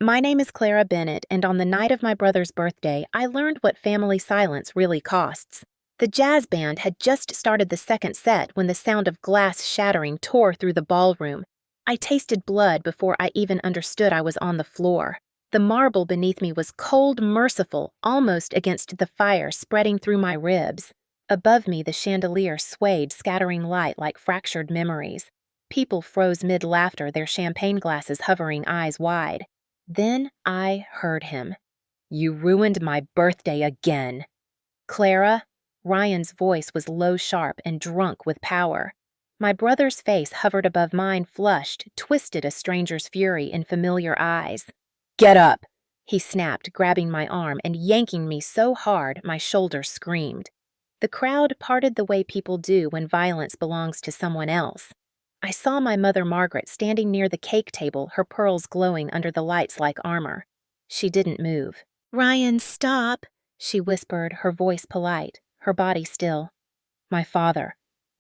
My name is Clara Bennett, and on the night of my brother's birthday, I learned what family silence really costs. The jazz band had just started the second set when the sound of glass shattering tore through the ballroom. I tasted blood before I even understood I was on the floor. The marble beneath me was cold, merciful, almost against the fire spreading through my ribs. Above me, the chandelier swayed, scattering light like fractured memories. People froze mid-laughter, their champagne glasses hovering eyes wide. Then I heard him. "You ruined my birthday again." "Clara?" Ryan's voice was low, sharp, and drunk with power. My brother's face hovered above mine, flushed, twisted a stranger's fury in familiar eyes. "Get up!" he snapped, grabbing my arm and yanking me so hard my shoulder screamed. The crowd parted the way people do when violence belongs to someone else. I saw my mother Margaret standing near the cake table, her pearls glowing under the lights like armor. She didn't move. "Ryan, stop," she whispered, her voice polite, her body still. "My father,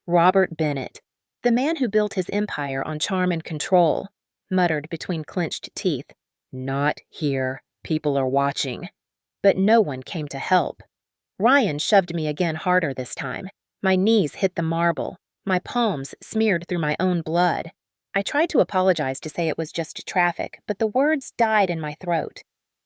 Robert Bennett, the man who built his empire on charm and control," muttered between clenched teeth. "Not here. People are watching." But no one came to help. Ryan shoved me again, harder this time. My knees hit the marble, my palms smeared through my own blood. I tried to apologize to say it was just traffic, but the words died in my throat.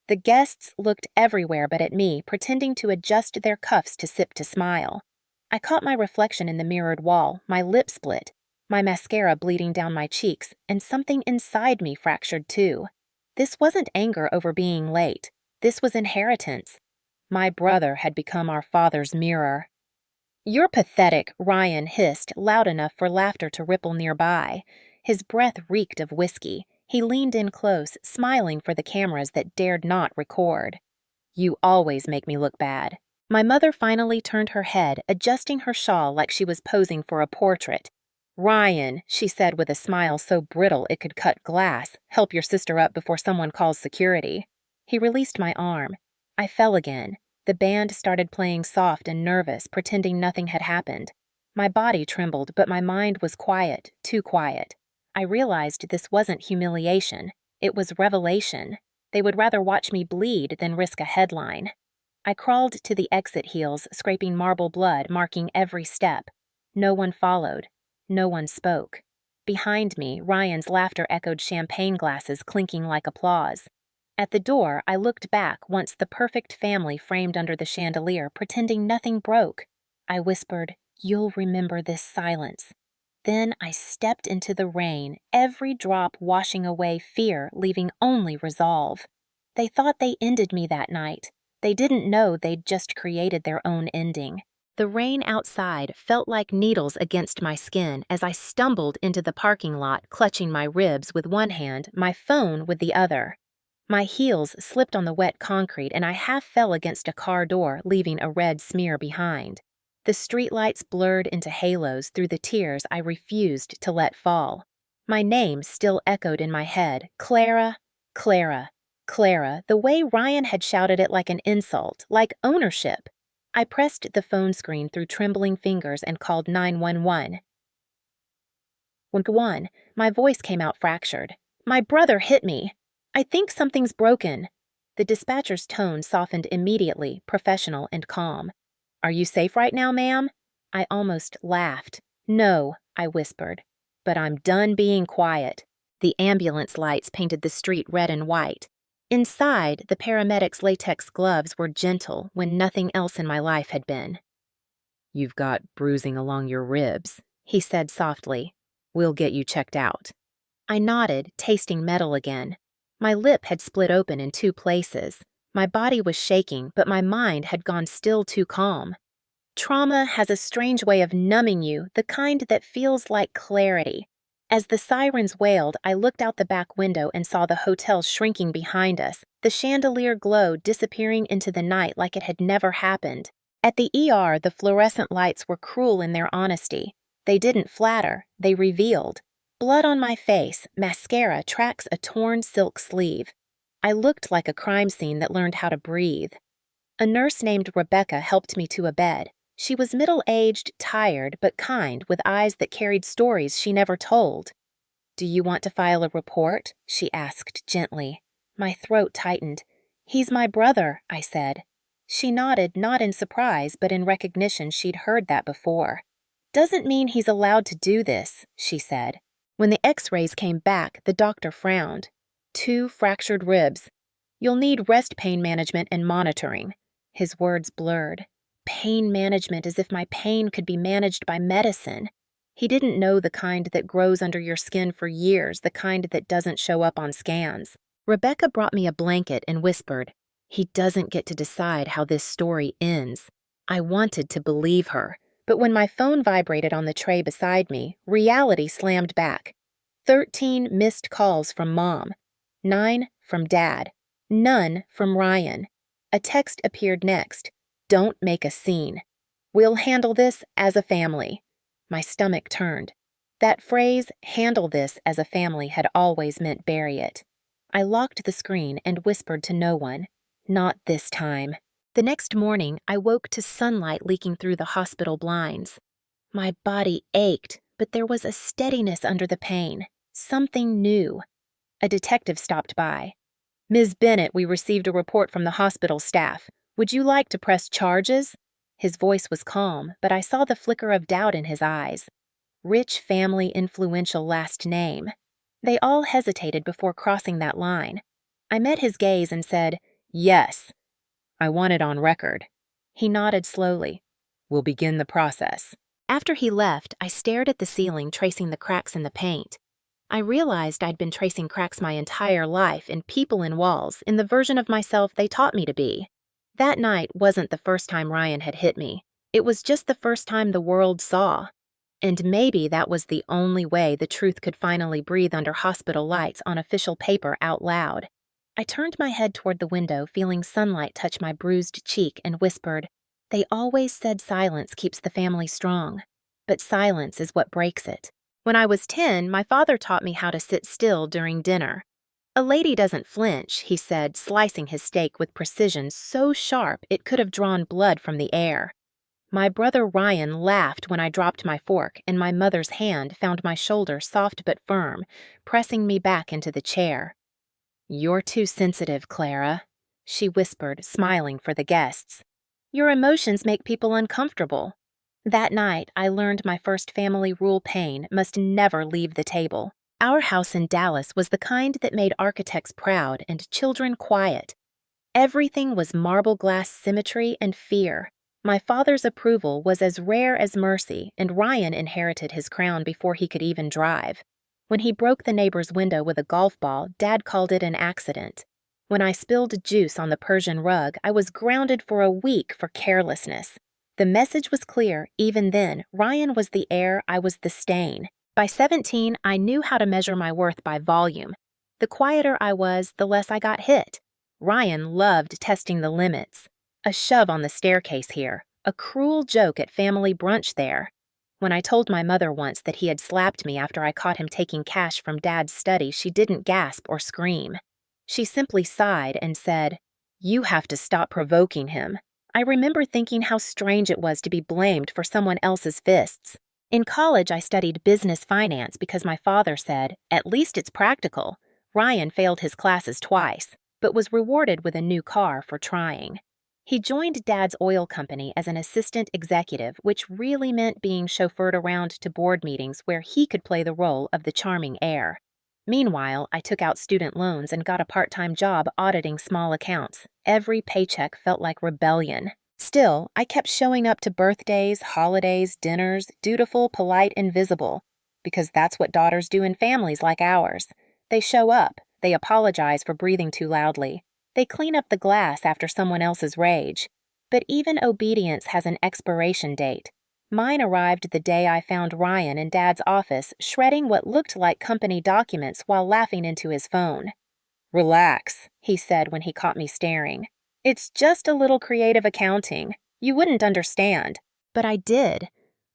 The guests looked everywhere but at me, pretending to adjust their cuffs to sip to smile. I caught my reflection in the mirrored wall, my lip split, my mascara bleeding down my cheeks, and something inside me fractured too. This wasn't anger over being late. This was inheritance. My brother had become our father's mirror. "You're pathetic," Ryan hissed, loud enough for laughter to ripple nearby. His breath reeked of whiskey. He leaned in close, smiling for the cameras that dared not record. "You always make me look bad." My mother finally turned her head, adjusting her shawl like she was posing for a portrait. "Ryan," she said with a smile so brittle it could cut glass, "help your sister up before someone calls security." He released my arm. I fell again. The band started playing soft and nervous, pretending nothing had happened. My body trembled, but my mind was quiet, too quiet. I realized this wasn't humiliation. It was revelation. They would rather watch me bleed than risk a headline. I crawled to the exit heels, scraping marble blood, marking every step. No one followed. No one spoke. Behind me, Ryan's laughter echoed champagne glasses clinking like applause. At the door, I looked back once the perfect family framed under the chandelier, pretending nothing broke. I whispered, "You'll remember this silence." Then I stepped into the rain, every drop washing away fear, leaving only resolve. They thought they ended me that night. They didn't know they'd just created their own ending. The rain outside felt like needles against my skin as I stumbled into the parking lot, clutching my ribs with one hand, my phone with the other. My heels slipped on the wet concrete and I half fell against a car door, leaving a red smear behind. The streetlights blurred into halos through the tears I refused to let fall. My name still echoed in my head, Clara, Clara, Clara, the way Ryan had shouted it like an insult, like ownership. I pressed the phone screen through trembling fingers and called 911. One, my voice came out fractured. "My brother hit me. I think something's broken." The dispatcher's tone softened immediately, professional and calm. "Are you safe right now, ma'am?" I almost laughed. "No," I whispered. "But I'm done being quiet." The ambulance lights painted the street red and white. Inside, the paramedics' latex gloves were gentle when nothing else in my life had been. "You've got bruising along your ribs," he said softly. "We'll get you checked out." I nodded, tasting metal again. My lip had split open in two places. My body was shaking, but my mind had gone still too calm. Trauma has a strange way of numbing you, the kind that feels like clarity. As the sirens wailed, I looked out the back window and saw the hotel shrinking behind us, the chandelier glow disappearing into the night like it had never happened. At the ER, the fluorescent lights were cruel in their honesty. They didn't flatter, they revealed. Blood on my face, mascara tracks a torn silk sleeve. I looked like a crime scene that learned how to breathe. A nurse named Rebecca helped me to a bed. She was middle-aged, tired, but kind, with eyes that carried stories she never told. "Do you want to file a report?" she asked gently. My throat tightened. "He's my brother," I said. She nodded, not in surprise, but in recognition she'd heard that before. "Doesn't mean he's allowed to do this," she said. When the x-rays came back, the doctor frowned. 2 fractured ribs. "You'll need rest pain management and monitoring." His words blurred. Pain management, as if my pain could be managed by medicine. He didn't know the kind that grows under your skin for years, the kind that doesn't show up on scans. Rebecca brought me a blanket and whispered, "He doesn't get to decide how this story ends." I wanted to believe her, but when my phone vibrated on the tray beside me, reality slammed back. 13 missed calls from Mom, 9 from Dad, none from Ryan. A text appeared next. "Don't make a scene. We'll handle this as a family." My stomach turned. That phrase, "handle this as a family," had always meant bury it. I locked the screen and whispered to no one. Not this time. The next morning, I woke to sunlight leaking through the hospital blinds. My body ached, but there was a steadiness under the pain. Something new. A detective stopped by. "Ms. Bennett, we received a report from the hospital staff. Would you like to press charges?" His voice was calm, but I saw the flicker of doubt in his eyes. Rich family, influential last name. They all hesitated before crossing that line. I met his gaze and said, "Yes. I want it on record." He nodded slowly. "We'll begin the process." After he left, I stared at the ceiling, tracing the cracks in the paint. I realized I'd been tracing cracks my entire life in people in walls, in the version of myself they taught me to be. That night wasn't the first time Ryan had hit me. It was just the first time the world saw. And maybe that was the only way the truth could finally breathe under hospital lights on official paper out loud. I turned my head toward the window, feeling sunlight touch my bruised cheek, and whispered, "They always said silence keeps the family strong, but silence is what breaks it." When I was 10, my father taught me how to sit still during dinner. "A lady doesn't flinch," he said, slicing his steak with precision so sharp it could have drawn blood from the air. My brother Ryan laughed when I dropped my fork, and my mother's hand found my shoulder soft but firm, pressing me back into the chair. "You're too sensitive, Clara," she whispered, smiling for the guests. "Your emotions make people uncomfortable." That night, I learned my first family rule: pain must never leave the table. Our house in Dallas was the kind that made architects proud and children quiet. Everything was marble glass symmetry and fear. My father's approval was as rare as mercy, and Ryan inherited his crown before he could even drive. When he broke the neighbor's window with a golf ball, Dad called it an accident. When I spilled juice on the Persian rug, I was grounded for a week for carelessness. The message was clear. Even then, Ryan was the heir, I was the stain. By 17, I knew how to measure my worth by volume. The quieter I was, the less I got hit. Ryan loved testing the limits. A shove on the staircase here, a cruel joke at family brunch there. When I told my mother once that he had slapped me after I caught him taking cash from Dad's study, she didn't gasp or scream. She simply sighed and said, "You have to stop provoking him." I remember thinking how strange it was to be blamed for someone else's fists. In college, I studied business finance because my father said, "At least it's practical." Ryan failed his classes twice, but was rewarded with a new car for trying. He joined Dad's oil company as an assistant executive, which really meant being chauffeured around to board meetings where he could play the role of the charming heir. Meanwhile, I took out student loans and got a part-time job auditing small accounts. Every paycheck felt like rebellion. Still, I kept showing up to birthdays, holidays, dinners, dutiful, polite, and visible, because that's what daughters do in families like ours. They show up, they apologize for breathing too loudly, they clean up the glass after someone else's rage. But even obedience has an expiration date. Mine arrived the day I found Ryan in Dad's office shredding what looked like company documents while laughing into his phone. "Relax," he said when he caught me staring. "It's just a little creative accounting. You wouldn't understand." But I did.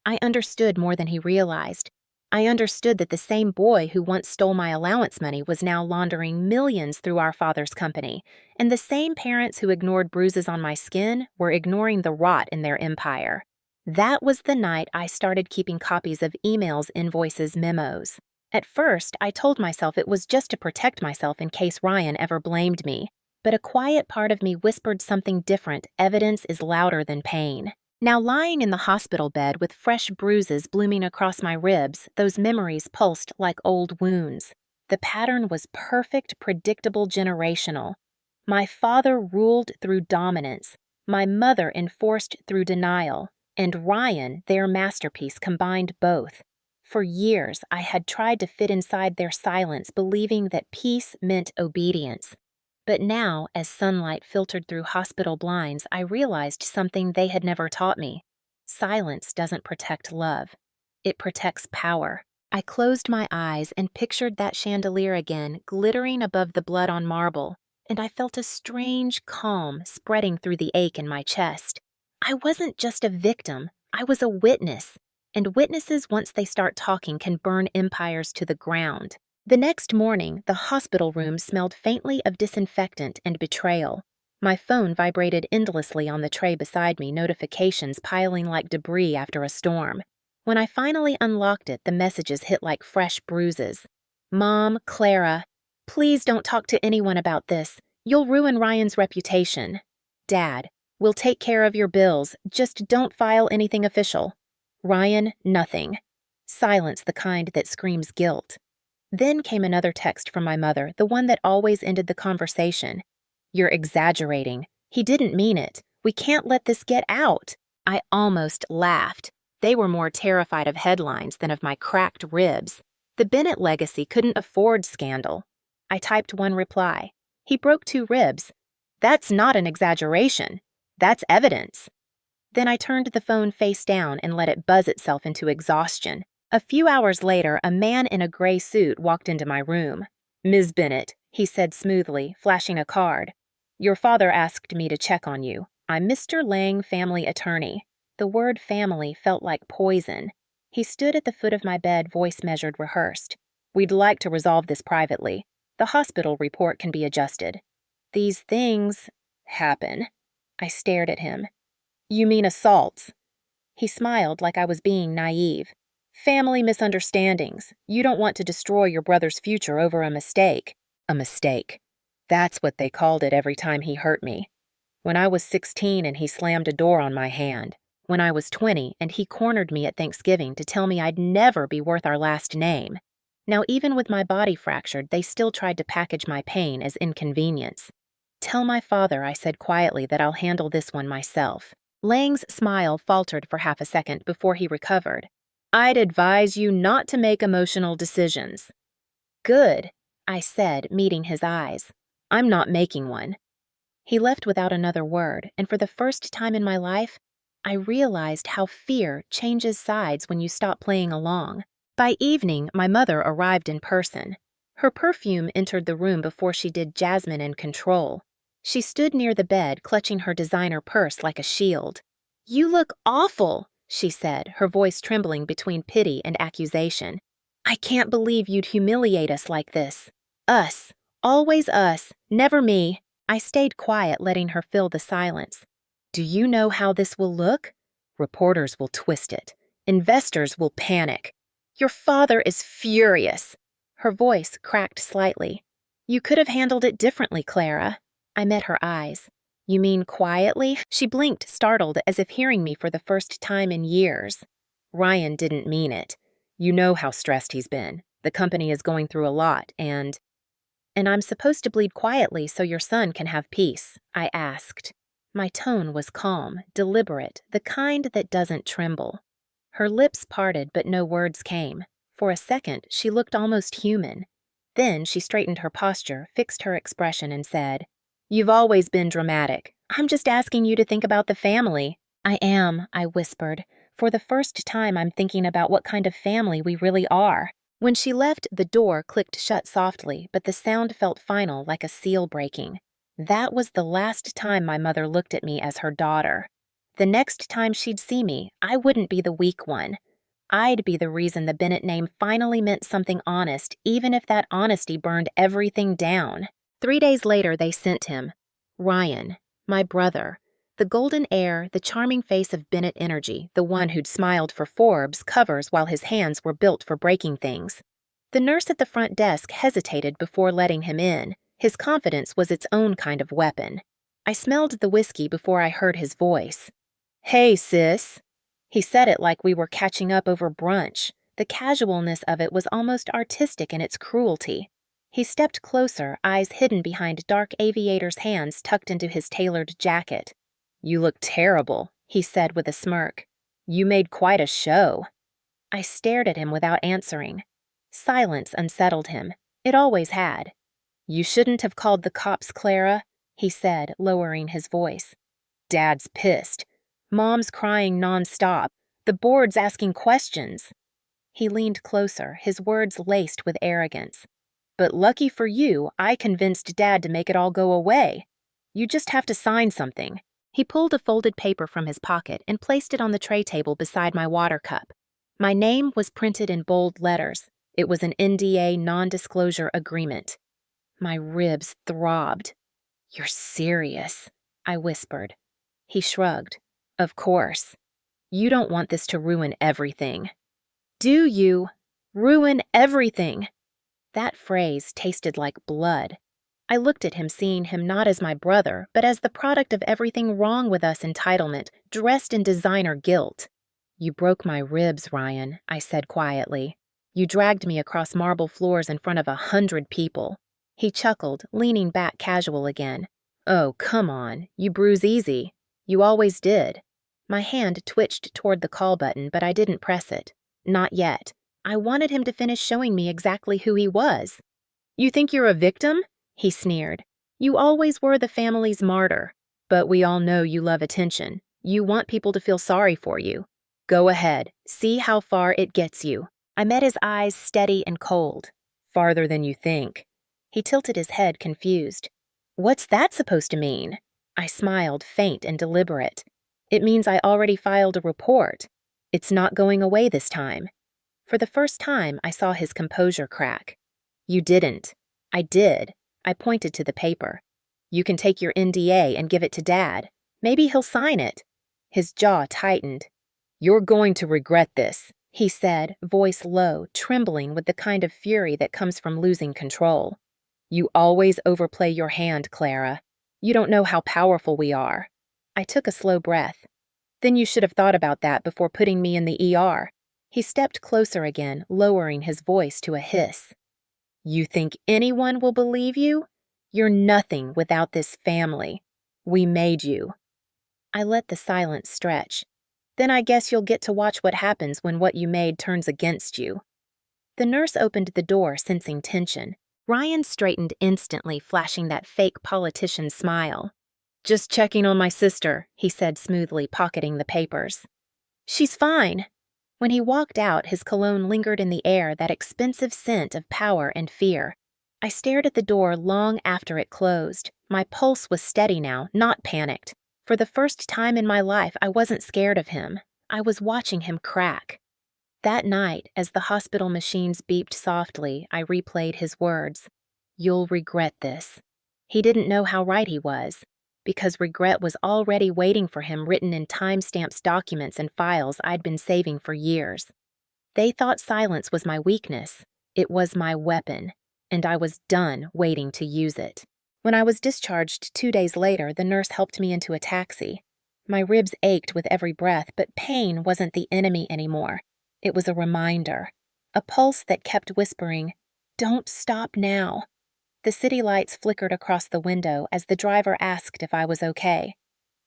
I understood more than he realized. I understood that the same boy who once stole my allowance money was now laundering millions through our father's company, and the same parents who ignored bruises on my skin were ignoring the rot in their empire. That was the night I started keeping copies of emails, invoices, memos. At first, I told myself it was just to protect myself in case Ryan ever blamed me. But a quiet part of me whispered something different. Evidence is louder than pain. Now, lying in the hospital bed with fresh bruises blooming across my ribs, those memories pulsed like old wounds. The pattern was perfect, predictable, generational. My father ruled through dominance. My mother enforced through denial. And Ryan, their masterpiece, combined both. For years, I had tried to fit inside their silence, believing that peace meant obedience. But now, as sunlight filtered through hospital blinds, I realized something they had never taught me. Silence doesn't protect love. It protects power. I closed my eyes and pictured that chandelier again, glittering above the blood on marble, and I felt a strange calm spreading through the ache in my chest. I wasn't just a victim, I was a witness. And witnesses, once they start talking, can burn empires to the ground. The next morning, the hospital room smelled faintly of disinfectant and betrayal. My phone vibrated endlessly on the tray beside me, notifications piling like debris after a storm. When I finally unlocked it, the messages hit like fresh bruises. Mom, Clara, please don't talk to anyone about this. You'll ruin Ryan's reputation. Dad, we'll take care of your bills. Just don't file anything official. Ryan, nothing. Silence the kind that screams guilt. Then came another text from my mother, the one that always ended the conversation. You're exaggerating. He didn't mean it. We can't let this get out. I almost laughed. They were more terrified of headlines than of my cracked ribs. The Bennett legacy couldn't afford scandal. I typed one reply. He broke 2 ribs. That's not an exaggeration. That's evidence. Then I turned the phone face down and let it buzz itself into exhaustion. A few hours later, a man in a gray suit walked into my room. Ms. Bennett, he said smoothly, flashing a card. Your father asked me to check on you. I'm Mr. Lang, family attorney. The word family felt like poison. He stood at the foot of my bed, voice measured, rehearsed. We'd like to resolve this privately. The hospital report can be adjusted. These things happen. I stared at him. You mean assaults? He smiled like I was being naive. Family misunderstandings. You don't want to destroy your brother's future over a mistake. A mistake. That's what they called it every time he hurt me. When I was 16 and he slammed a door on my hand. When I was 20 and he cornered me at Thanksgiving to tell me I'd never be worth our last name. Now, even with my body fractured, they still tried to package my pain as inconvenience. Tell my father, I said quietly, that I'll handle this one myself. Lang's smile faltered for half a second before he recovered. I'd advise you not to make emotional decisions. Good, I said, meeting his eyes. I'm not making one. He left without another word, and for the first time in my life, I realized how fear changes sides when you stop playing along. By evening, my mother arrived in person. Her perfume entered the room before she did Jasmine in control. She stood near the bed, clutching her designer purse like a shield. You look awful, she said, her voice trembling between pity and accusation. I can't believe you'd humiliate us like this. Us. Always us. Never me. I stayed quiet, letting her fill the silence. Do you know how this will look? Reporters will twist it. Investors will panic. Your father is furious. Her voice cracked slightly. You could have handled it differently, Clara. I met her eyes. You mean quietly? She blinked, startled, as if hearing me for the first time in years. Ryan didn't mean it. You know how stressed he's been. The company is going through a lot, and I'm supposed to bleed quietly so your son can have peace, I asked. My tone was calm, deliberate, the kind that doesn't tremble. Her lips parted, but no words came. For a second, she looked almost human. Then she straightened her posture, fixed her expression, and said, You've always been dramatic. I'm just asking you to think about the family. I am, I whispered. For the first time, I'm thinking about what kind of family we really are. When she left, the door clicked shut softly, but the sound felt final, like a seal breaking. That was the last time my mother looked at me as her daughter. The next time she'd see me, I wouldn't be the weak one. I'd be the reason the Bennett name finally meant something honest, even if that honesty burned everything down. 3 days later, they sent him. Ryan, my brother. The golden hair, the charming face of Bennett Energy, the one who'd smiled for Forbes covers while his hands were built for breaking things. The nurse at the front desk hesitated before letting him in. His confidence was its own kind of weapon. I smelled the whiskey before I heard his voice. "Hey, sis." He said it like we were catching up over brunch. The casualness of it was almost artistic in its cruelty. He stepped closer, eyes hidden behind dark aviator's hands tucked into his tailored jacket. "You look terrible," he said with a smirk. "You made quite a show." I stared at him without answering. Silence unsettled him. It always had. "You shouldn't have called the cops, Clara," he said, lowering his voice. "Dad's pissed. Mom's crying nonstop. The board's asking questions." He leaned closer, his words laced with arrogance. "But lucky for you, I convinced Dad to make it all go away. You just have to sign something." He pulled a folded paper from his pocket and placed it on the tray table beside my water cup. My name was printed in bold letters. It was an NDA non-disclosure agreement. My ribs throbbed. "You're serious," I whispered. He shrugged. "Of course. You don't want this to ruin everything." "Do you? Ruin everything?" That phrase tasted like blood. I looked at him, seeing him not as my brother, but as the product of everything wrong with us entitlement, dressed in designer guilt. "You broke my ribs, Ryan," I said quietly. "You dragged me across marble floors in front of 100 people." He chuckled, leaning back casual again. "Oh, come on. You bruise easy. You always did." My hand twitched toward the call button, but I didn't press it. Not yet. I wanted him to finish showing me exactly who he was. "You think you're a victim?" he sneered. "You always were the family's martyr. But we all know you love attention. You want people to feel sorry for you. Go ahead. See how far it gets you." I met his eyes, steady and cold. "Farther than you think." He tilted his head, confused. "What's that supposed to mean?" I smiled, faint and deliberate. "It means I already filed a report. It's not going away this time." For the first time, I saw his composure crack. "You didn't." "I did." I pointed to the paper. "You can take your NDA and give it to Dad. Maybe he'll sign it." His jaw tightened. "You're going to regret this," he said, voice low, trembling with the kind of fury that comes from losing control. "You always overplay your hand, Clara. You don't know how powerful we are." I took a slow breath. "Then you should have thought about that before putting me in the ER." He stepped closer again, lowering his voice to a hiss. "You think anyone will believe you? You're nothing without this family. We made you." I let the silence stretch. "Then I guess you'll get to watch what happens when what you made turns against you." The nurse opened the door, sensing tension. Ryan straightened instantly, flashing that fake politician smile. "Just checking on my sister," he said smoothly, pocketing the papers. "She's fine." When he walked out, his cologne lingered in the air, that expensive scent of power and fear. I stared at the door long after it closed. My pulse was steady now, not panicked. For the first time in my life, I wasn't scared of him. I was watching him crack. That night, as the hospital machines beeped softly, I replayed his words. "You'll regret this." He didn't know how right he was, because regret was already waiting for him, written in timestamps, documents, and files I'd been saving for years. They thought silence was my weakness. It was my weapon, and I was done waiting to use it. When I was discharged 2 days later, the nurse helped me into a taxi. My ribs ached with every breath, but pain wasn't the enemy anymore. It was a reminder, a pulse that kept whispering, "Don't stop now." The city lights flickered across the window as the driver asked if I was okay.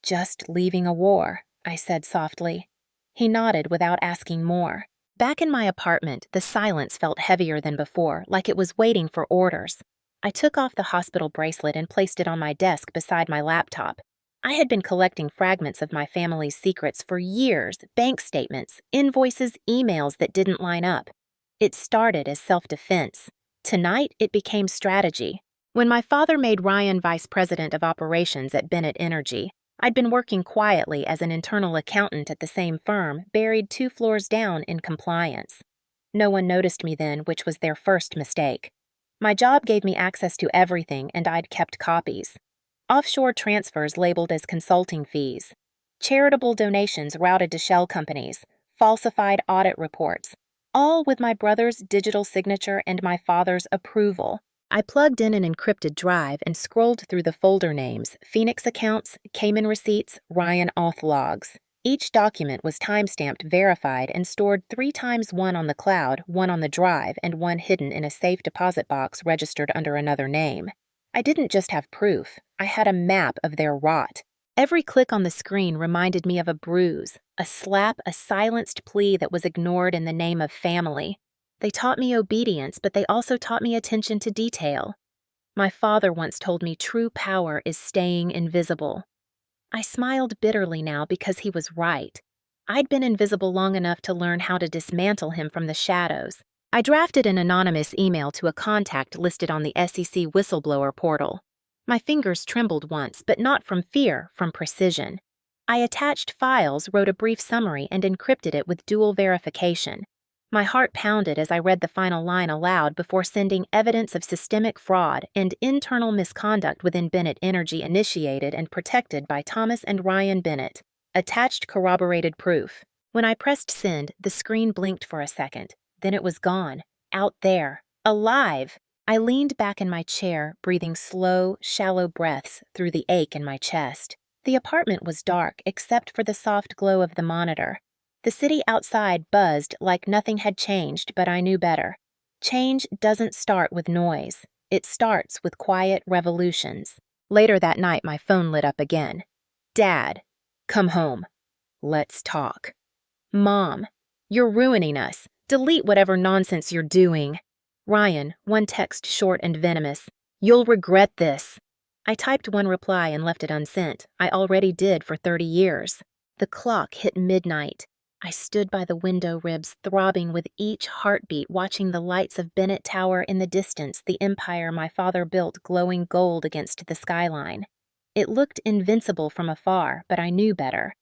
"Just leaving a war," I said softly. He nodded without asking more. Back in my apartment, the silence felt heavier than before, like it was waiting for orders. I took off the hospital bracelet and placed it on my desk beside my laptop. I had been collecting fragments of my family's secrets for years, bank statements, invoices, emails that didn't line up. It started as self-defense. Tonight, it became strategy. When my father made Ryan vice president of operations at Bennett Energy, I'd been working quietly as an internal accountant at the same firm, buried 2 floors down in compliance. No one noticed me then, which was their first mistake. My job gave me access to everything, and I'd kept copies. Offshore transfers labeled as consulting fees, charitable donations routed to shell companies, falsified audit reports. all with my brother's digital signature and my father's approval. I plugged in an encrypted drive and scrolled through the folder names: Phoenix accounts, Cayman receipts, Ryan auth logs. Each document was timestamped, verified, and stored 3 times: one on the cloud, one on the drive, and one hidden in a safe deposit box registered under another name. I didn't just have proof, I had a map of their rot. Every click on the screen reminded me of a bruise, a slap, a silenced plea that was ignored in the name of family. They taught me obedience, but they also taught me attention to detail. My father once told me true power is staying invisible. I smiled bitterly now because he was right. I'd been invisible long enough to learn how to dismantle him from the shadows. I drafted an anonymous email to a contact listed on the SEC whistleblower portal. My fingers trembled once, but not from fear, from precision. I attached files, wrote a brief summary, and encrypted it with dual verification. My heart pounded as I read the final line aloud before sending evidence of systemic fraud and internal misconduct within Bennett Energy initiated and protected by Thomas and Ryan Bennett. Attached corroborated proof. When I pressed send, the screen blinked for a second. Then it was gone. Out there. Alive. I leaned back in my chair, breathing slow, shallow breaths through the ache in my chest. The apartment was dark, except for the soft glow of the monitor. The city outside buzzed like nothing had changed, but I knew better. Change doesn't start with noise. It starts with quiet revolutions. Later that night, my phone lit up again. Dad, come home. Let's talk. Mom, you're ruining us. Delete whatever nonsense you're doing. Ryan, one text short and venomous. You'll regret this. I typed one reply and left it unsent. I already did for 30 years. The clock hit midnight. I stood by the window ribs, throbbing with each heartbeat, watching the lights of Bennett Tower in the distance, the empire my father built glowing gold against the skyline. It looked invincible from afar, but I knew better.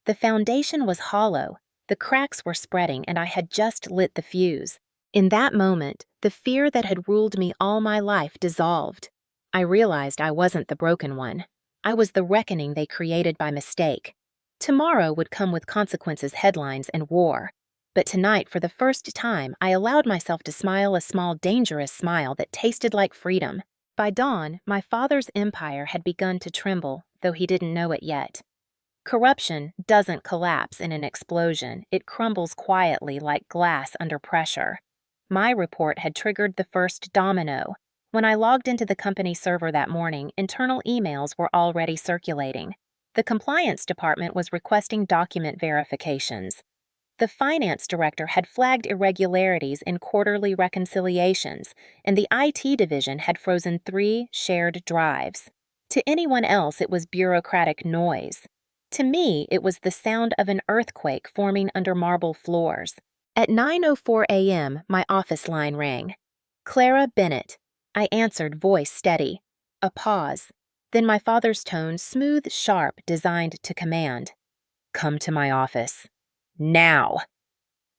The foundation was hollow, the cracks were spreading, and I had just lit the fuse. In that moment, the fear that had ruled me all my life dissolved. I realized I wasn't the broken one. I was the reckoning they created by mistake. Tomorrow would come with consequences, headlines, and war. But tonight, for the first time, I allowed myself to smile a small, dangerous smile that tasted like freedom. By dawn, my father's empire had begun to tremble, though he didn't know it yet. Corruption doesn't collapse in an explosion. It crumbles quietly like glass under pressure. My report had triggered the first domino. When I logged into the company server that morning, internal emails were already circulating. The compliance department was requesting document verifications. The finance director had flagged irregularities in quarterly reconciliations, and the IT division had frozen 3 shared drives. To anyone else, it was bureaucratic noise. To me, it was the sound of an earthquake forming under marble floors. At 9:04 a.m., my office line rang. Clara Bennett. I answered, voice steady. A pause. Then my father's tone, smooth, sharp, designed to command. Come to my office. Now.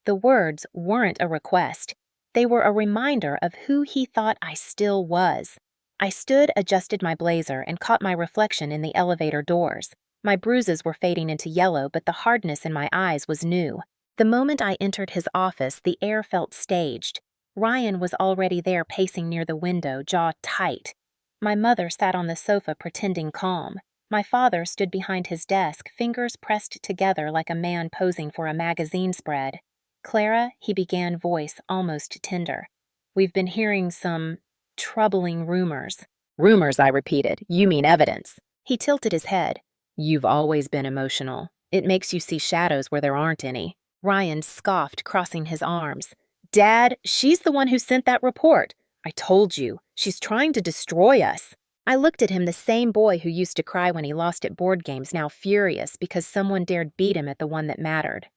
The words weren't a request. They were a reminder of who he thought I still was. I stood, adjusted my blazer, and caught my reflection in the elevator doors. My bruises were fading into yellow, but the hardness in my eyes was new. The moment I entered his office, the air felt staged. Ryan was already there, pacing near the window, jaw tight. My mother sat on the sofa, pretending calm. My father stood behind his desk, fingers pressed together like a man posing for a magazine spread. Clara, he began, voice almost tender. We've been hearing some troubling rumors. Rumors, I repeated. You mean evidence. He tilted his head. You've always been emotional. It makes you see shadows where there aren't any. Ryan scoffed, crossing his arms. Dad, she's the one who sent that report. I told you, she's trying to destroy us. I looked at him, the same boy who used to cry when he lost at board games, now furious because someone dared beat him at the one that mattered.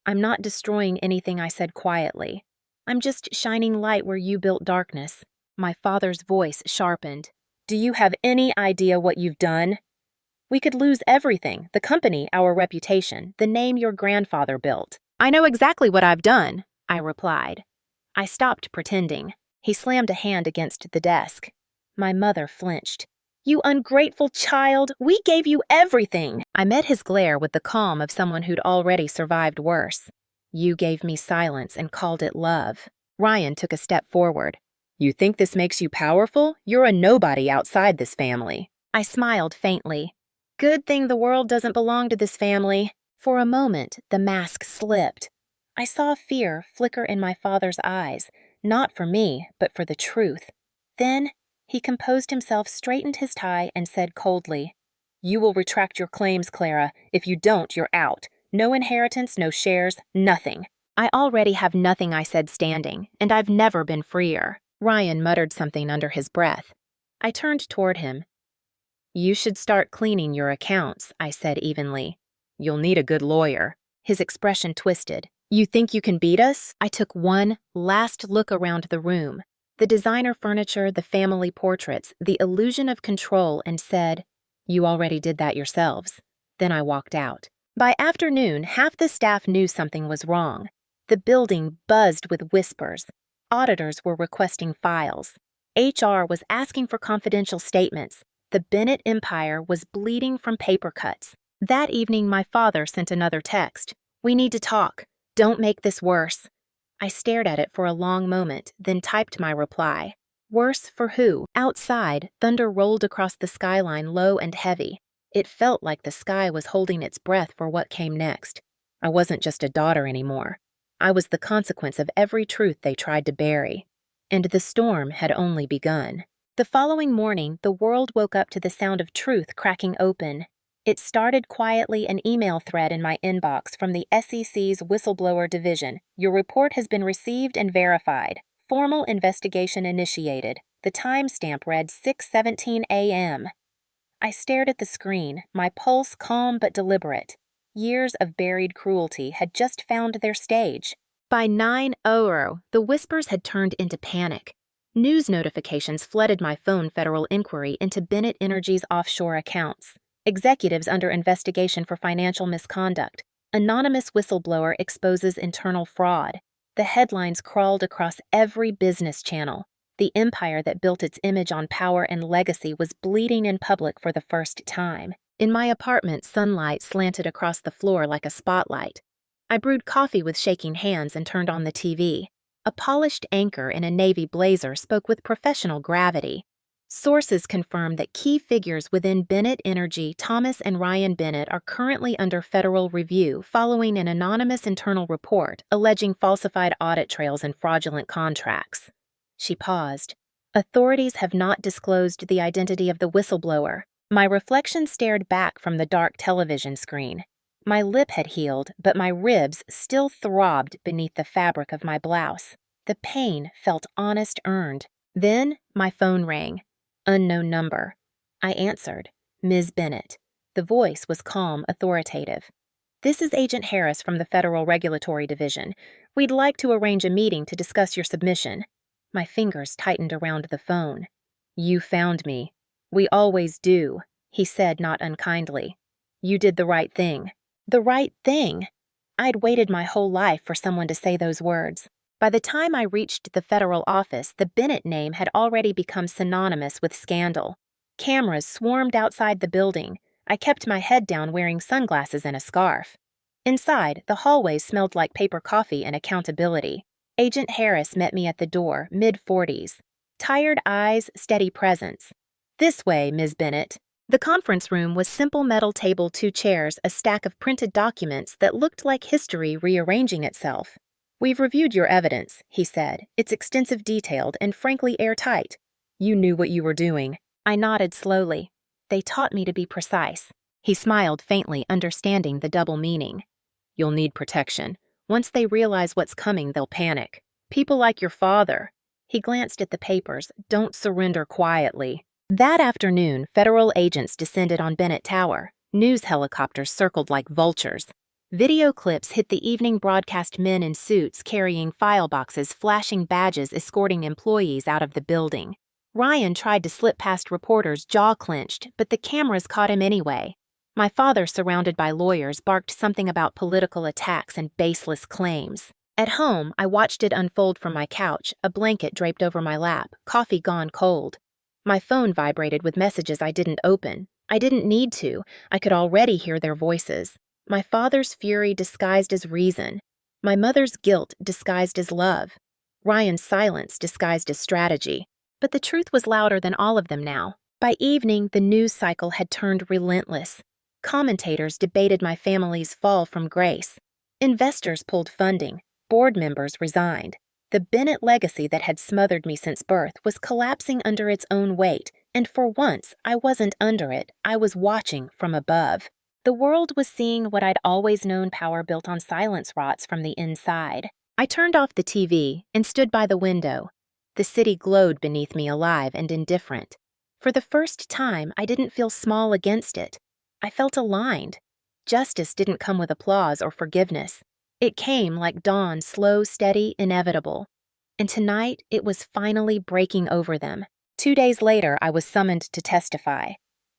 I'm not destroying anything, I said quietly. I'm just shining light where you built darkness. My father's voice sharpened. Do you have any idea what you've done? We could lose everything, the company, our reputation, the name your grandfather built. I know exactly what I've done, I replied. I stopped pretending. He slammed a hand against the desk. My mother flinched. You ungrateful child, we gave you everything. I met his glare with the calm of someone who'd already survived worse. You gave me silence and called it love. Ryan took a step forward. You think this makes you powerful? You're a nobody outside this family. I smiled faintly. Good thing the world doesn't belong to this family. For a moment, the mask slipped. I saw fear flicker in my father's eyes, not for me, but for the truth. Then, he composed himself, straightened his tie, and said coldly, You will retract your claims, Clara. If you don't, you're out. No inheritance, no shares, nothing. I already have nothing, I said, standing, and I've never been freer. Ryan muttered something under his breath. I turned toward him. You should start cleaning your accounts, I said evenly. You'll need a good lawyer. His expression twisted. You think you can beat us? I took one last look around the room. The designer furniture, the family portraits, the illusion of control, and said, You already did that yourselves. Then I walked out. By afternoon, half the staff knew something was wrong. The building buzzed with whispers. Auditors were requesting files. HR was asking for confidential statements. The Bennett empire was bleeding from paper cuts. That evening, my father sent another text. We need to talk. Don't make this worse. I stared at it for a long moment, then typed my reply. Worse for who? Outside, thunder rolled across the skyline low and heavy. It felt like the sky was holding its breath for what came next. I wasn't just a daughter anymore. I was the consequence of every truth they tried to bury. And the storm had only begun. The following morning, the world woke up to the sound of truth cracking open. It started quietly, an email thread in my inbox from the SEC's whistleblower division. Your report has been received and verified. Formal investigation initiated. The timestamp read 6:17 a.m. I stared at the screen, my pulse calm but deliberate. Years of buried cruelty had just found their stage. By 9:00, the whispers had turned into panic. News notifications flooded my phone federal inquiry into Bennett Energy's offshore accounts. Executives under investigation for financial misconduct. Anonymous whistleblower exposes internal fraud. The headlines crawled across every business channel. The empire that built its image on power and legacy was bleeding in public for the first time. In my apartment, sunlight slanted across the floor like a spotlight. I brewed coffee with shaking hands and turned on the TV. A polished anchor in a navy blazer spoke with professional gravity. Sources confirm that key figures within Bennett Energy, Thomas and Ryan Bennett, are currently under federal review following an anonymous internal report alleging falsified audit trails and fraudulent contracts. She paused. Authorities have not disclosed the identity of the whistleblower. My reflection stared back from the dark television screen. My lip had healed, but my ribs still throbbed beneath the fabric of my blouse. The pain felt honest earned. Then my phone rang. Unknown number. I answered. Ms. Bennett. The voice was calm, authoritative. This is Agent Harris from the Federal Regulatory Division. We'd like to arrange a meeting to discuss your submission. My fingers tightened around the phone. You found me. We always do, he said not unkindly. You did the right thing. The right thing? I'd waited my whole life for someone to say those words. By the time I reached the federal office, the Bennett name had already become synonymous with scandal. Cameras swarmed outside the building. I kept my head down wearing sunglasses and a scarf. Inside, the hallways smelled like paper coffee and accountability. Agent Harris met me at the door, mid-40s. Tired eyes, steady presence. This way, Ms. Bennett. The conference room was simple metal table, 2 chairs, a stack of printed documents that looked like history rearranging itself. We've reviewed your evidence, he said. It's extensive, detailed, and frankly airtight. You knew what you were doing. I nodded slowly. They taught me to be precise. He smiled faintly, understanding the double meaning. You'll need protection. Once they realize what's coming, they'll panic. People like your father. He glanced at the papers. Don't surrender quietly. That afternoon, federal agents descended on Bennett Tower. News helicopters circled like vultures. Video clips hit the evening broadcast, men in suits carrying file boxes, flashing badges, escorting employees out of the building. Ryan tried to slip past reporters, jaw clenched, but the cameras caught him anyway. My father, surrounded by lawyers, barked something about political attacks and baseless claims. At home, I watched it unfold from my couch, a blanket draped over my lap, coffee gone cold. My phone vibrated with messages I didn't open. I didn't need to. I could already hear their voices. My father's fury disguised as reason. My mother's guilt disguised as love. Ryan's silence disguised as strategy. But the truth was louder than all of them now. By evening, the news cycle had turned relentless. Commentators debated my family's fall from grace. Investors pulled funding. Board members resigned. The Bennett legacy that had smothered me since birth was collapsing under its own weight, and for once, I wasn't under it, I was watching from above. The world was seeing what I'd always known power built on silence rots from the inside. I turned off the TV and stood by the window. The city glowed beneath me, alive and indifferent. For the first time, I didn't feel small against it. I felt aligned. Justice didn't come with applause or forgiveness. It came like dawn, slow, steady, inevitable. And tonight, it was finally breaking over them. 2 days later, I was summoned to testify.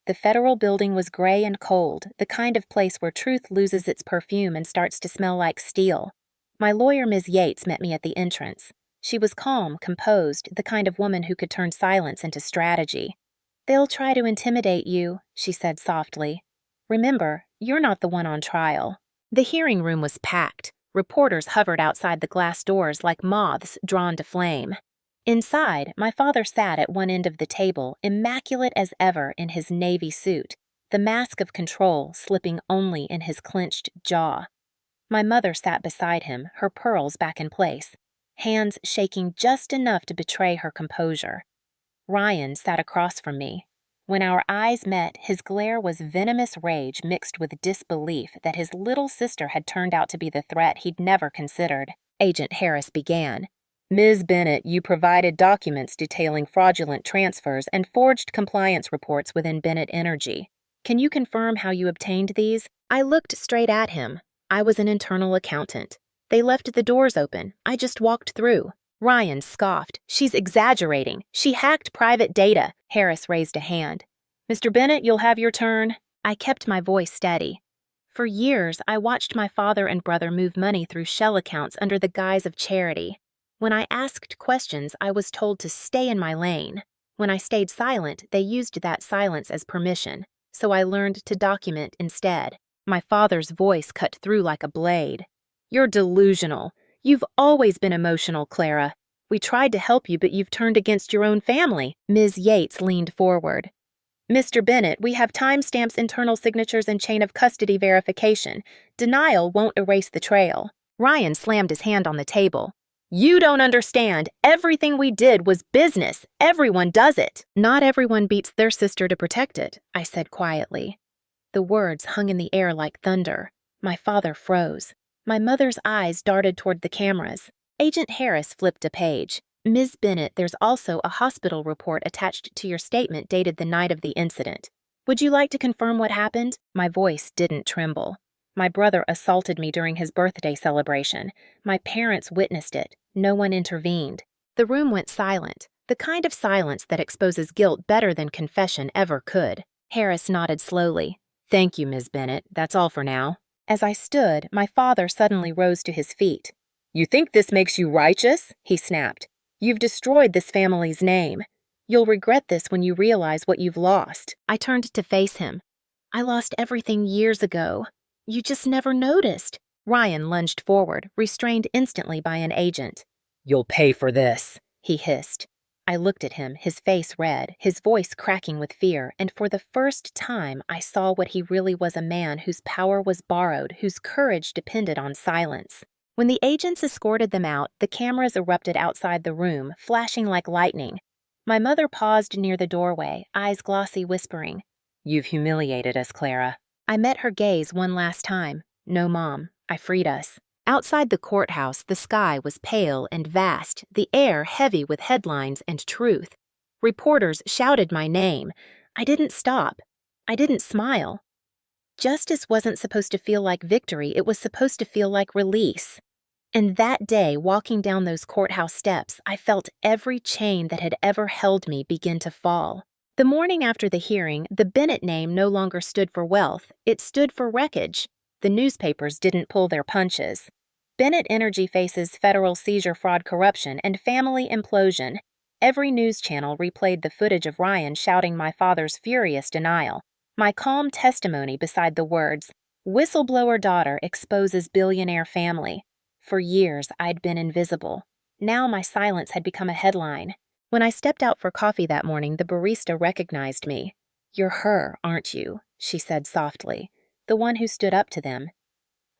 The federal building was gray and cold, the kind of place where truth loses its perfume and starts to smell like steel. My lawyer, Ms. Yates, met me at the entrance. She was calm, composed, the kind of woman who could turn silence into strategy. "They'll try to intimidate you," she said softly. "Remember, you're not the one on trial." The hearing room was packed. Reporters hovered outside the glass doors like moths drawn to flame. Inside, my father sat at one end of the table, immaculate as ever in his navy suit, the mask of control slipping only in his clenched jaw. My mother sat beside him, her pearls back in place, hands shaking just enough to betray her composure. Ryan sat across from me. When our eyes met, his glare was venomous rage mixed with disbelief that his little sister had turned out to be the threat he'd never considered. Agent Harris began. "Ms. Bennett, you provided documents detailing fraudulent transfers and forged compliance reports within Bennett Energy. Can you confirm how you obtained these?" I looked straight at him. I was an internal accountant. They left the doors open. I just walked through. Ryan scoffed. "She's exaggerating. She hacked private data." Harris raised a hand. "Mr. Bennett, you'll have your turn." I kept my voice steady. For years, I watched my father and brother move money through shell accounts under the guise of charity. When I asked questions, I was told to stay in my lane. When I stayed silent, they used that silence as permission, so I learned to document instead. My father's voice cut through like a blade. "You're delusional. You've always been emotional, Clara. We tried to help you, but you've turned against your own family." Ms. Yates leaned forward. "Mr. Bennett, we have timestamps, internal signatures, and chain of custody verification. Denial won't erase the trail." Ryan slammed his hand on the table. "You don't understand. Everything we did was business. Everyone does it." "Not everyone beats their sister to protect it," I said quietly. The words hung in the air like thunder. My father froze. My mother's eyes darted toward the cameras. Agent Harris flipped a page. "Ms. Bennett, there's also a hospital report attached to your statement dated the night of the incident. Would you like to confirm what happened?" My voice didn't tremble. My brother assaulted me during his birthday celebration. My parents witnessed it. No one intervened. The room went silent, the kind of silence that exposes guilt better than confession ever could. Harris nodded slowly. "Thank you, Ms. Bennett. That's all for now." As I stood, my father suddenly rose to his feet. "You think this makes you righteous?" he snapped. "You've destroyed this family's name. You'll regret this when you realize what you've lost." I turned to face him. "I lost everything years ago. You just never noticed." Ryan lunged forward, restrained instantly by an agent. "You'll pay for this," he hissed. I looked at him, his face red, his voice cracking with fear, and for the first time I saw what he really was, a man whose power was borrowed, whose courage depended on silence. When the agents escorted them out, the cameras erupted outside the room, flashing like lightning. My mother paused near the doorway, eyes glossy, whispering, "You've humiliated us, Clara." I met her gaze one last time. "No, Mom, I freed us." Outside the courthouse, the sky was pale and vast, the air heavy with headlines and truth. Reporters shouted my name. I didn't stop. I didn't smile. Justice wasn't supposed to feel like victory, it was supposed to feel like release. And that day, walking down those courthouse steps, I felt every chain that had ever held me begin to fall. The morning after the hearing, the Bennett name no longer stood for wealth, it stood for wreckage. The newspapers didn't pull their punches. Bennett Energy faces federal seizure, fraud, corruption, and family implosion. Every news channel replayed the footage of Ryan shouting my father's furious denial, my calm testimony beside the words, "Whistleblower daughter exposes billionaire family." For years, I'd been invisible. Now my silence had become a headline. When I stepped out for coffee that morning, the barista recognized me. "You're her, aren't you?" she said softly. "The one who stood up to them."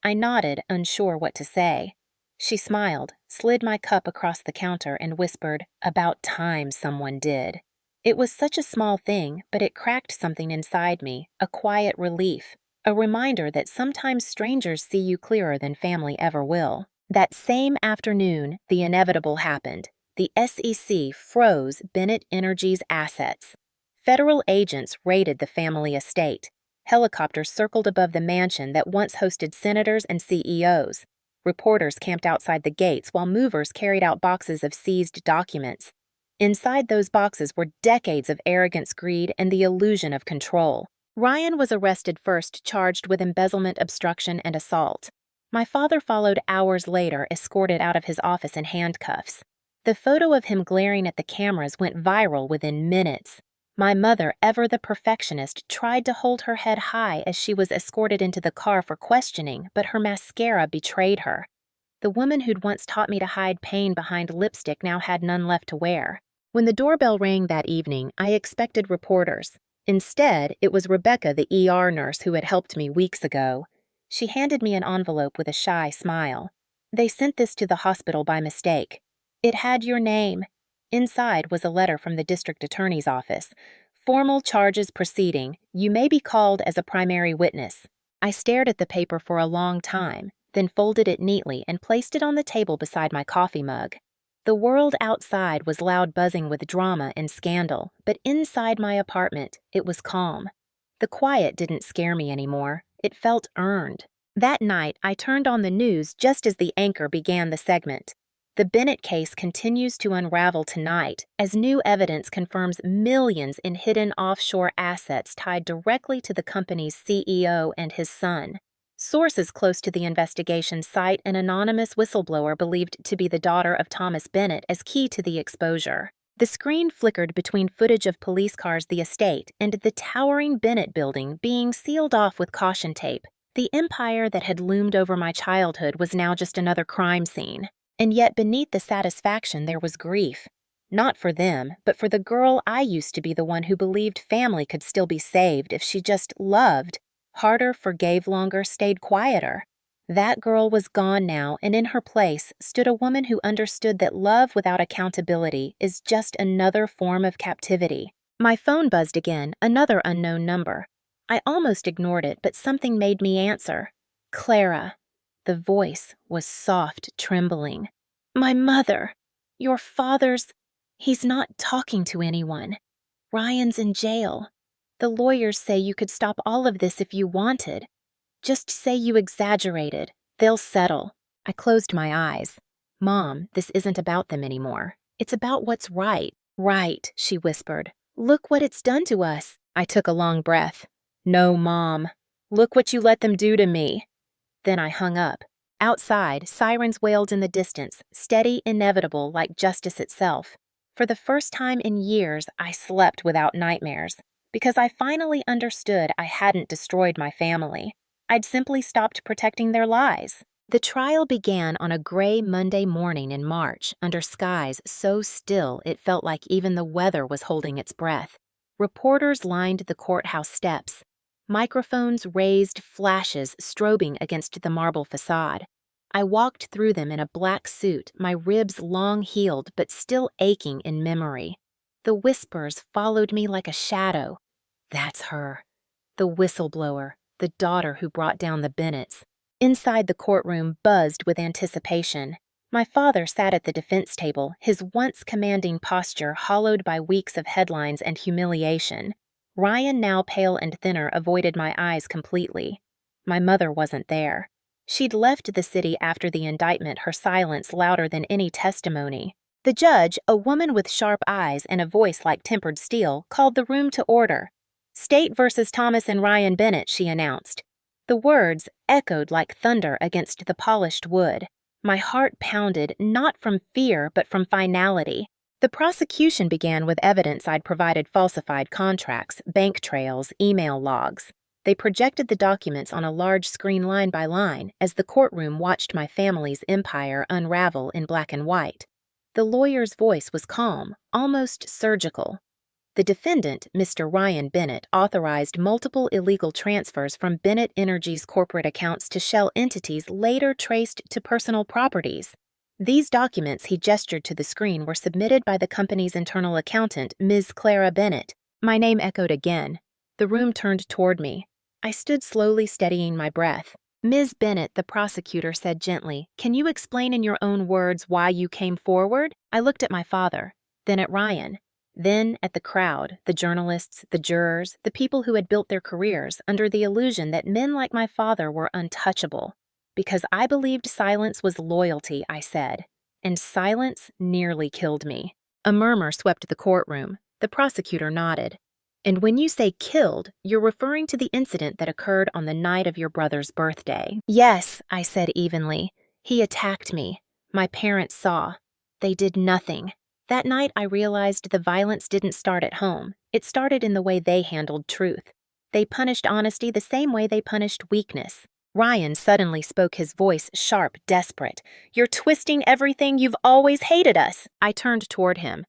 I nodded, unsure what to say. She smiled, slid my cup across the counter, and whispered, "About time someone did." It was such a small thing, but it cracked something inside me, a quiet relief, a reminder that sometimes strangers see you clearer than family ever will. That same afternoon, the inevitable happened. The SEC froze Bennett Energy's assets. Federal agents raided the family estate. Helicopters circled above the mansion that once hosted senators and CEOs. Reporters camped outside the gates while movers carried out boxes of seized documents. Inside those boxes were decades of arrogance, greed, and the illusion of control. Ryan was arrested first, charged with embezzlement, obstruction, and assault. My father followed hours later, escorted out of his office in handcuffs. The photo of him glaring at the cameras went viral within minutes. My mother, ever the perfectionist, tried to hold her head high as she was escorted into the car for questioning, but her mascara betrayed her. The woman who'd once taught me to hide pain behind lipstick now had none left to wear. When the doorbell rang that evening, I expected reporters. Instead, it was Rebecca, the ER nurse who had helped me weeks ago. She handed me an envelope with a shy smile. "They sent this to the hospital by mistake. It had your name." Inside was a letter from the district attorney's office. "Formal charges proceeding. You may be called as a primary witness." I stared at the paper for a long time, then folded it neatly and placed it on the table beside my coffee mug. The world outside was loud, buzzing with drama and scandal, but inside my apartment, it was calm. The quiet didn't scare me anymore. It felt earned. That night, I turned on the news just as the anchor began the segment. The Bennett case continues to unravel tonight as new evidence confirms millions in hidden offshore assets tied directly to the company's CEO and his son. Sources close to the investigation cite an anonymous whistleblower believed to be the daughter of Thomas Bennett as key to the exposure. The screen flickered between footage of police cars, the estate, and the towering Bennett building being sealed off with caution tape. The empire that had loomed over my childhood was now just another crime scene. And yet beneath the satisfaction there was grief. Not for them, but for the girl I used to be, the one who believed family could still be saved if she just loved, harder, forgave longer, stayed quieter. That girl was gone now, and in her place stood a woman who understood that love without accountability is just another form of captivity. My phone buzzed again, another unknown number. I almost ignored it, but something made me answer. "Clara." The voice was soft, trembling. "My mother. Your father's. He's not talking to anyone. Ryan's in jail. The lawyers say you could stop all of this if you wanted. Just say you exaggerated. They'll settle." I closed my eyes. "Mom, this isn't about them anymore. It's about what's right." "Right," she whispered. "Look what it's done to us." I took a long breath. "No, Mom. Look what you let them do to me." Then I hung up. Outside, sirens wailed in the distance, steady, inevitable, like justice itself. For the first time in years, I slept without nightmares, because I finally understood I hadn't destroyed my family. I'd simply stopped protecting their lies. The trial began on a gray Monday morning in March, under skies so still it felt like even the weather was holding its breath. Reporters lined the courthouse steps. Microphones raised, flashes strobing against the marble facade. I walked through them in a black suit, my ribs long healed but still aching in memory. The whispers followed me like a shadow. That's her. The whistleblower, the daughter who brought down the Bennetts. Inside the courtroom buzzed with anticipation. My father sat at the defense table, his once commanding posture hollowed by weeks of headlines and humiliation. Ryan, now pale and thinner, avoided my eyes completely. My mother wasn't there. She'd left the city after the indictment, her silence louder than any testimony. The judge, a woman with sharp eyes and a voice like tempered steel, called the room to order. "State versus Thomas and Ryan Bennett," she announced. The words echoed like thunder against the polished wood. My heart pounded, not from fear, but from finality. The prosecution began with evidence I'd provided: falsified contracts, bank trails, email logs. They projected the documents on a large screen line by line as the courtroom watched my family's empire unravel in black and white. The lawyer's voice was calm, almost surgical. The defendant, Mr. Ryan Bennett, authorized multiple illegal transfers from Bennett Energy's corporate accounts to shell entities later traced to personal properties. These documents, he gestured to the screen, were submitted by the company's internal accountant, Ms. Clara Bennett. My name echoed again. The room turned toward me. I stood slowly, steadying my breath. Ms. Bennett, the prosecutor said gently, "Can you explain in your own words why you came forward?" I looked at my father, then at Ryan, then at the crowd, the journalists, the jurors, the people who had built their careers under the illusion that men like my father were untouchable. Because I believed silence was loyalty, I said, and silence nearly killed me. A murmur swept the courtroom. The prosecutor nodded. "And when you say killed, you're referring to the incident that occurred on the night of your brother's birthday." "Yes," I said evenly. "He attacked me. My parents saw. They did nothing. That night I realized the violence didn't start at home. It started in the way they handled truth. They punished honesty the same way they punished weakness." Ryan suddenly spoke, his voice sharp, desperate. "You're twisting everything. You've always hated us." I turned toward him.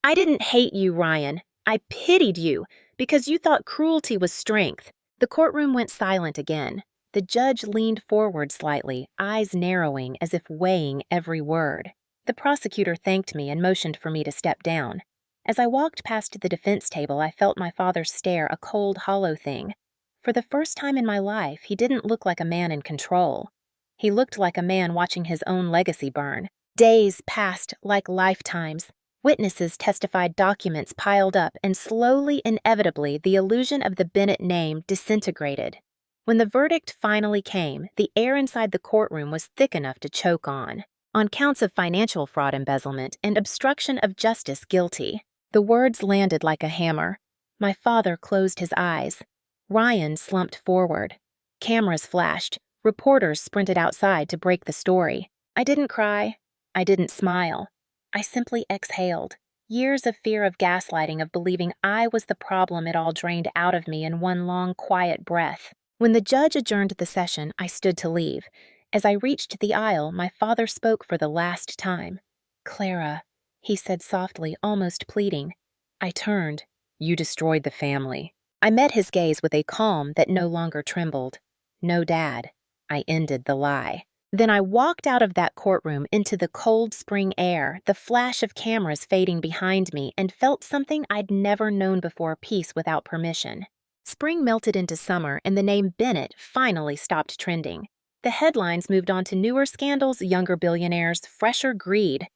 "I didn't hate you, Ryan. I pitied you, because you thought cruelty was strength." The courtroom went silent again. The judge leaned forward slightly, eyes narrowing as if weighing every word. The prosecutor thanked me and motioned for me to step down. As I walked past the defense table, I felt my father's stare, a cold, hollow thing. For the first time in my life, he didn't look like a man in control. He looked like a man watching his own legacy burn. Days passed like lifetimes. Witnesses testified, documents piled up, and slowly, inevitably, the illusion of the Bennett name disintegrated. When the verdict finally came, the air inside the courtroom was thick enough to choke on counts of financial fraud, embezzlement, and obstruction of justice guilty. The words landed like a hammer. My father closed his eyes. Ryan slumped forward. Cameras flashed. Reporters sprinted outside to break the story. I didn't cry. I didn't smile. I simply exhaled. Years of fear, of gaslighting, of believing I was the problem, it all drained out of me in one long, quiet breath. When the judge adjourned the session, I stood to leave. As I reached the aisle, my father spoke for the last time. "Clara," he said softly, almost pleading. I turned. "You destroyed the family." I met his gaze with a calm that no longer trembled. "No, Dad." I ended the lie. Then I walked out of that courtroom into the cold spring air, the flash of cameras fading behind me, and felt something I'd never known before: peace without permission. Spring melted into summer, and the name Bennett finally stopped trending. The headlines moved on to newer scandals, younger billionaires, fresher greed.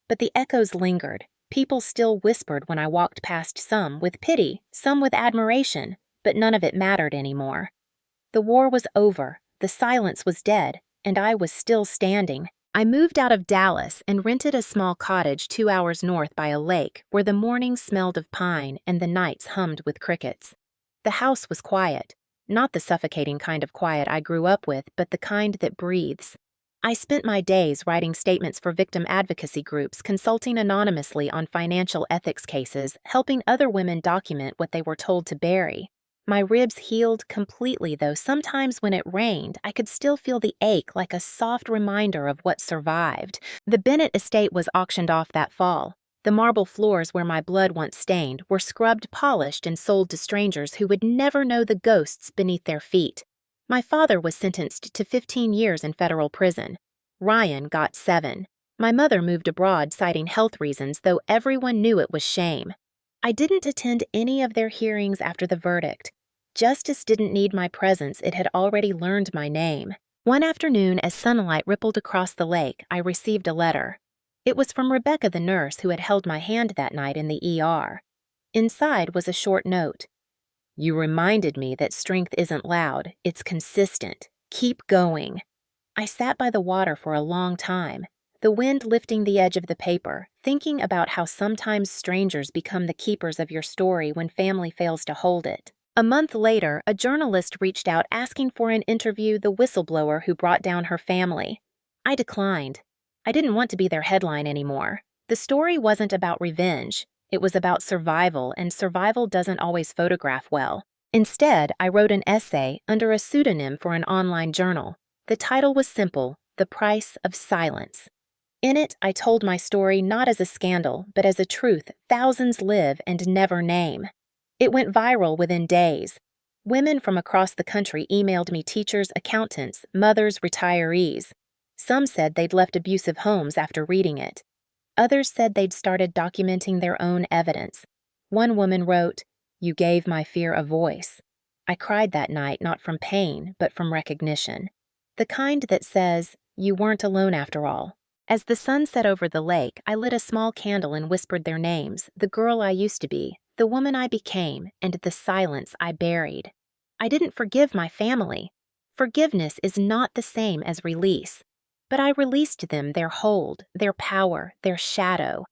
But the echoes lingered. People still whispered when I walked past, some with pity, some with admiration, but none of it mattered anymore. The war was over, the silence was dead, and I was still standing. I moved out of Dallas and rented a small cottage 2 hours north by a lake where the mornings smelled of pine and the nights hummed with crickets. The house was quiet, not the suffocating kind of quiet I grew up with, but the kind that breathes. I spent my days writing statements for victim advocacy groups, consulting anonymously on financial ethics cases, helping other women document what they were told to bury. My ribs healed completely, though sometimes when it rained, I could still feel the ache, like a soft reminder of what survived. The Bennett estate was auctioned off that fall. The marble floors where my blood once stained were scrubbed, polished, and sold to strangers who would never know the ghosts beneath their feet. My father was sentenced to 15 years in federal prison. Ryan got 7. My mother moved abroad citing health reasons, though everyone knew it was shame. I didn't attend any of their hearings after the verdict. Justice didn't need my presence, it had already learned my name. One afternoon, as sunlight rippled across the lake, I received a letter. It was from Rebecca, the nurse who had held my hand that night in the ER. Inside was a short note. "You reminded me that strength isn't loud, it's consistent. Keep going." I sat by the water for a long time, the wind lifting the edge of the paper, thinking about how sometimes strangers become the keepers of your story when family fails to hold it. A month later, a journalist reached out asking for an interview the whistleblower who brought down her family. I declined. I didn't want to be their headline anymore. The story wasn't about revenge. It was about survival, and survival doesn't always photograph well. Instead, I wrote an essay under a pseudonym for an online journal. The title was simple: The Price of Silence. In it, I told my story not as a scandal, but as a truth thousands live and never name. It went viral within days. Women from across the country emailed me teachers, accountants, mothers, retirees. Some said they'd left abusive homes after reading it. Others said they'd started documenting their own evidence. One woman wrote, "You gave my fear a voice." I cried that night not from pain, but from recognition. The kind that says, "You weren't alone after all." As the sun set over the lake, I lit a small candle and whispered their names: the girl I used to be, the woman I became, and the silence I buried. I didn't forgive my family. Forgiveness is not the same as release. But I released them their hold, their power, their shadow.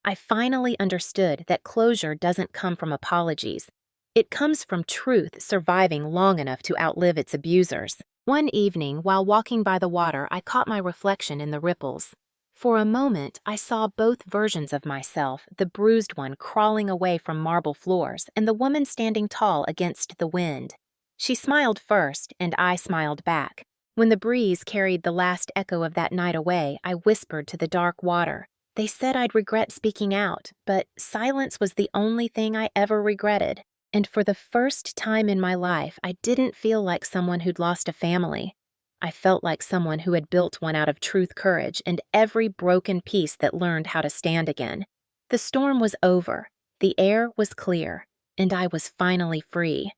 I finally understood that closure doesn't come from apologies. It comes from truth surviving long enough to outlive its abusers. One evening, while walking by the water, I caught my reflection in the ripples. For a moment, I saw both versions of myself, the bruised one crawling away from marble floors and the woman standing tall against the wind. She smiled first, and I smiled back. When the breeze carried the last echo of that night away, I whispered to the dark water. They said I'd regret speaking out, but silence was the only thing I ever regretted. And for the first time in my life, I didn't feel like someone who'd lost a family. I felt like someone who had built one out of truth, courage, and every broken piece that learned how to stand again. The storm was over, the air was clear, and I was finally free.